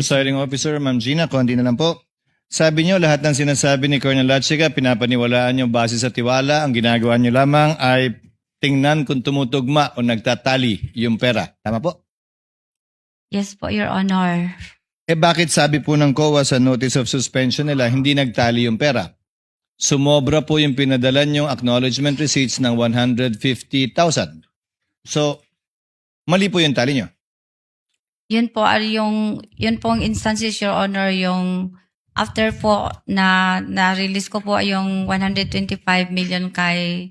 Presiding Officer, Ma'am Gina, konti na lang po. Sabi niyo lahat ng sinasabi ni Colonel Lachica, pinapaniwalaan niyo base sa tiwala. Ang ginagawa niyo lamang ay tingnan kung tumutugma o nagtatali yung pera. Tama po? Yes po, Your Honor. Bakit sabi po ng COA sa notice of suspension nila hindi nagtali yung pera? Sumobra po yung pinadala niyong acknowledgement receipts ng 150,000. So, mali po yung tali niyo. Yun po yun pong instances, Your Honor, yung after po na-release ko po yung 125 million kay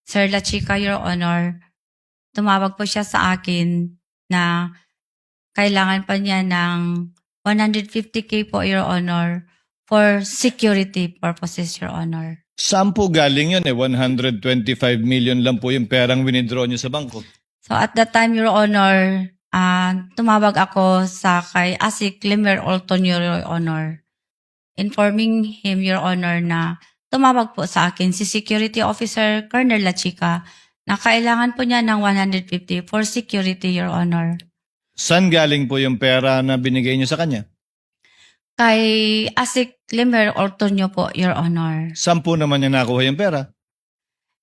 Sir Lachica, Your Honor, tumawag po siya sa akin na kailangan pa niya ng 150K po, Your Honor, for security purposes, Your Honor. Saan po galing yun 125 million lang po yung perang winidraw niyo sa bangko. So at that time, Your Honor, tumawag ako sa kay Asik Limer Olton, Your Honor, informing him, Your Honor, na tumawag po sa akin si Security Officer Colonel Lachica na kailangan po niya ng 150 for security, Your Honor. Saan galing po yung pera na binigay niyo sa kanya? Kay Asik Limer Olton po, Your Honor. Saan po naman niya nakuha yung pera?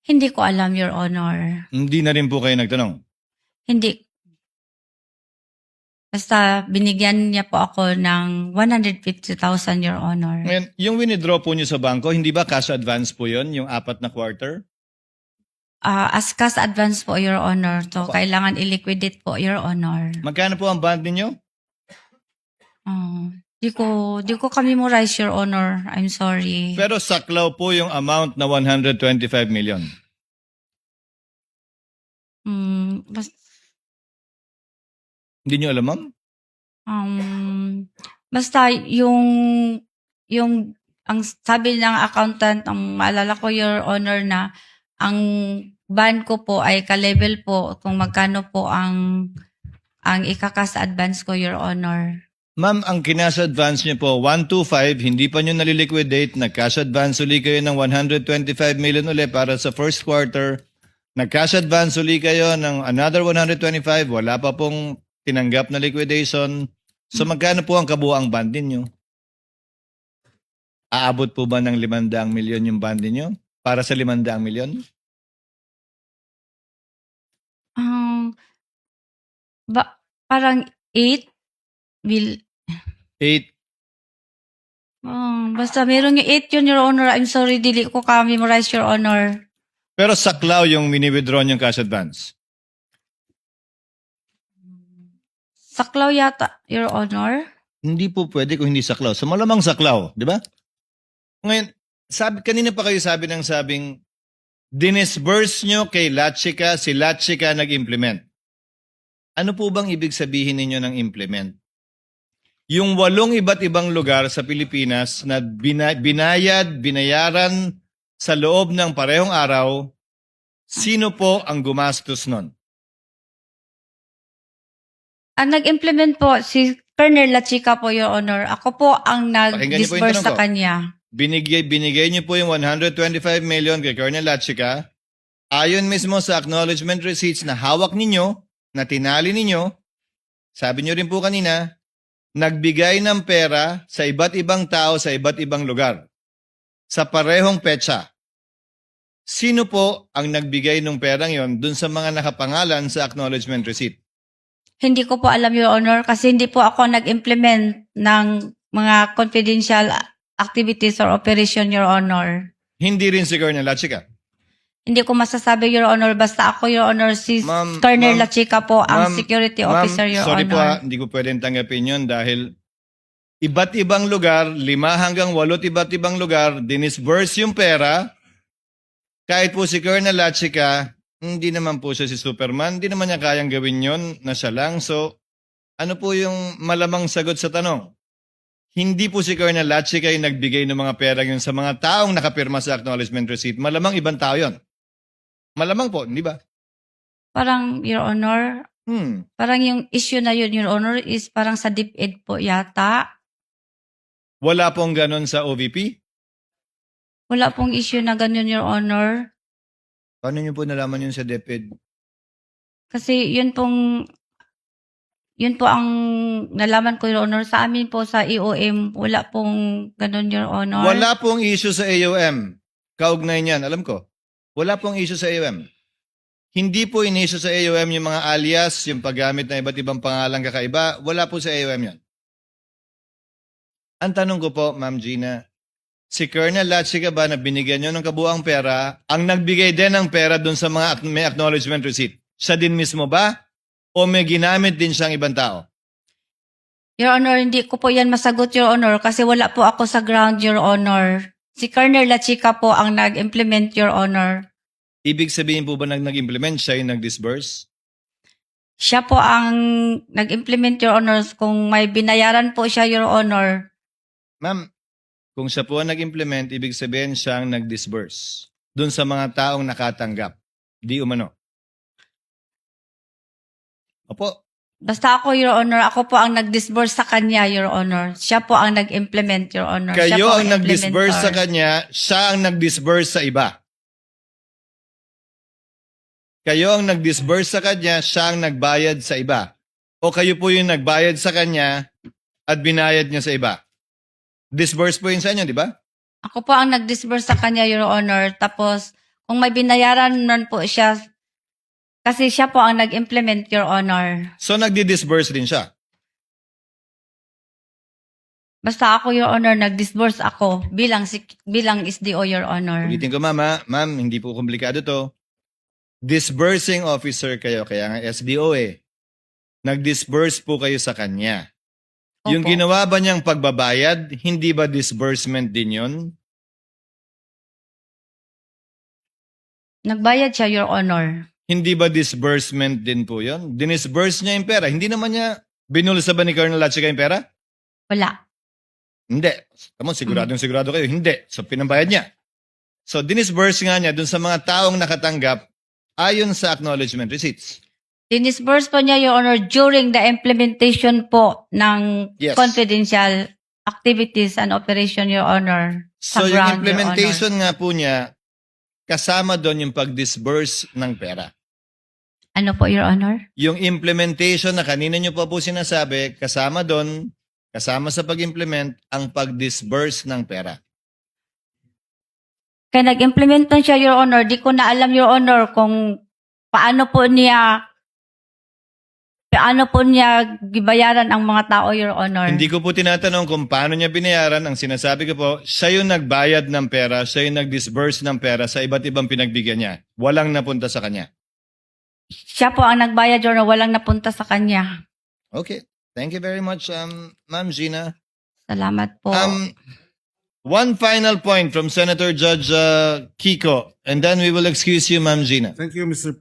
Hindi ko alam, Your Honor. Hindi na rin po kayo nagtanong. Hindi. Basta binigyan niya po ako ng 150,000, Your Honor. Ngayon, yung winidraw po niyo sa bangko, hindi ba cash advance po yun, yung 4 na quarter? As cash advance po, Your Honor. So, Opo. kailangan i-liquidate po, Your Honor. Magkano po ang bond ninyo? Di ko ka-memorize, Your Honor. I'm sorry. Pero saklaw po yung amount na 125 million. Hindi niyo alam, ma'am? Basta ang sabi ng accountant, ang maalala ko, Your Honor, na ang ban ko po ay ka-level po kung magkano po ang ikakas advance ko, Your Honor. Ma'am, ang kinas advance niyo po, 125, hindi pa niyo naliliquidate, nag-cash advance uli kayo ng 125 million uli para sa first quarter. Nag-cash advance uli kayo ng another 125, wala pa pong tinanggap na liquidation. So magkano po ang kabuang bond niyo? Aabot po ba ng 500 milyon yung bond niyo para sa 500 milyon? Parang 8 will 8. basta merong 8 yun, Your Honor. I'm sorry, dili ko ka-memorize, Your Honor. Pero saklaw yung mini-withdraw niyong cash advance. Saklaw yata, Your Honor. Hindi po pwede kung hindi saklaw. So malamang saklaw, di ba? Ngayon, kanina pa kayo sabing dinisburse nyo kay Lachica, si Lachica nag-implement. Ano po bang ibig sabihin ninyo ng implement? Yung 8 iba't ibang lugar sa Pilipinas na binayaran sa loob ng parehong araw, sino po ang gumastos nun? Ang nag-implement po si Colonel Lachica po, Your Honor. Ako po ang Pakinggan niyo po yung nag-disburse tanong sa ko. kanya. Binigay niyo po yung 125 million kay Colonel Lachica. Ayon mismo sa acknowledgement receipts na hawak ninyo, na tinali ninyo, sabi niyo rin po kanina, nagbigay ng pera sa iba't ibang tao sa iba't ibang lugar. Sa parehong petsa. Sino po ang nagbigay ng perang yon dun sa mga nakapangalan sa acknowledgement receipt? Hindi ko po alam, Your Honor, kasi hindi po ako nag-implement ng mga confidential activities or operation, Your Honor. Hindi rin si Colonel Lachica. Hindi ko masasabi, Your Honor. Basta ako, Your Honor, si Ma'am, Colonel ma'am, Lachica po, ang security officer, Your sorry po Honor. hindi ko pwedeng tanggapin yun dahil iba't ibang lugar, 5 hanggang 8 iba't ibang lugar, dinisburse yung pera. Kahit po si Colonel Lachica, hindi naman po siya si Superman, hindi naman niya kayang gawin yon na siya lang. So, ano po yung malamang sagot sa tanong? Hindi po si Colonel Lachica yung nagbigay ng mga pera yun sa mga taong nakapirma sa acknowledgement receipt. Malamang ibang tao yon. Malamang po, hindi ba? Parang, Your Honor, parang yung issue na yun, Your Honor, is parang sa DepEd po yata. Wala pong ganon sa OVP? Wala pong issue na ganun, Your Honor. Paano niyo po nalaman yun sa DepEd? Kasi yun pong Yun po ang nalaman ko, Your Honor. Sa amin po sa EOM, wala pong ganun, Your Honor. Wala pong issue sa AOM. Kaugnay niyan, alam ko. Wala pong issue sa AOM. Hindi po in-issue sa AOM yung mga alias, yung paggamit ng iba't ibang pangalang kakaiba. Wala po sa AOM yan. Ang tanong ko po, Ma'am Gina, si Colonel Lachica ba na binigyan nyo ng kabuang pera, ang nagbigay din ng pera dun sa mga may acknowledgement receipt? Siya din mismo ba? O may ginamit din siyang ibang tao? Your Honor, hindi ko po yan masagot, Your Honor, kasi wala po ako sa ground, Your Honor. Si Colonel Lachica po ang nag-implement, Your Honor. Ibig sabihin po ba nag-implement siya yung nag-disburse? Siya po ang nag-implement, Your Honor. Kung may binayaran po siya, Your Honor. Ma'am, kung siya po ang nag-implement, ibig sabihin siyang nag-disburse dun sa mga taong nakatanggap. Di umano. Opo. Basta ako, Your Honor, ako po ang nag-disburse sa kanya, Your Honor. Siya po ang nag-implement, Your Honor. Siya Kayo po ang nag-disburse sa implementer. kanya, siya ang nag-disburse sa iba. Kayo ang nag-disburse sa kanya, siya ang nagbayad sa iba. O kayo po yung nagbayad sa kanya at binayad niya sa iba. Disburse po yun sa inyo, di ba? Ako po ang nag-disburse sa kanya, Your Honor. Tapos, kung may binayaran nun po siya, kasi siya po ang nag-implement, Your Honor. So nagdi-disburse din siya. Basta ako, Your Honor, nag-disburse ako bilang SDO, Your Honor. Ulitin ko, ma'am, hindi po komplikado to. Disbursing officer kayo, kaya nga SDO eh. Nag-disburse po kayo sa kanya. Yung Opo. ginawa ba niyang pagbabayad, hindi ba disbursement din yun? Nagbayad siya, Your Honor. Hindi ba disbursement din po yun? Dinisburse niya yung pera. Hindi naman niya binulsa ba ni Colonel Lachica yung pera? Wala. Hindi. Tamo, sigurado kayo. Hindi. So, pinambayad niya. So, dinisburse nga niya dun sa mga taong nakatanggap ayon sa acknowledgement receipts. Dinisburse po niya, Your Honor, during the implementation po ng Yes. confidential activities and operation, Your Honor. So, Sa yung ground, Your implementation nga po niya, kasama doon yung pag-disburse ng pera. Ano po, Your Honor? Yung implementation na kanina nyo pa po sinasabi, kasama doon, kasama sa pag-implement, ang pag-disburse ng pera. Kaya nag-implement na siya, Your Honor. Di ko na alam, Your Honor, kung paano po niya gibayaran ang mga tao, Your Honor. Hindi ko po tinatanong kung paano niya binayaran. Ang sinasabi ko po, siya yung nagbayad ng pera, siya yung nag-disburse ng pera sa iba't ibang pinagbigyan niya. Walang napunta sa kanya. Siya po ang nagbayad, Your Honor. Walang napunta sa kanya. Okay. Thank you very much, Ma'am Gina. Salamat po. One final point from Senator Judge Kiko, and then we will excuse you, Ma'am Gina. Thank you, Mr.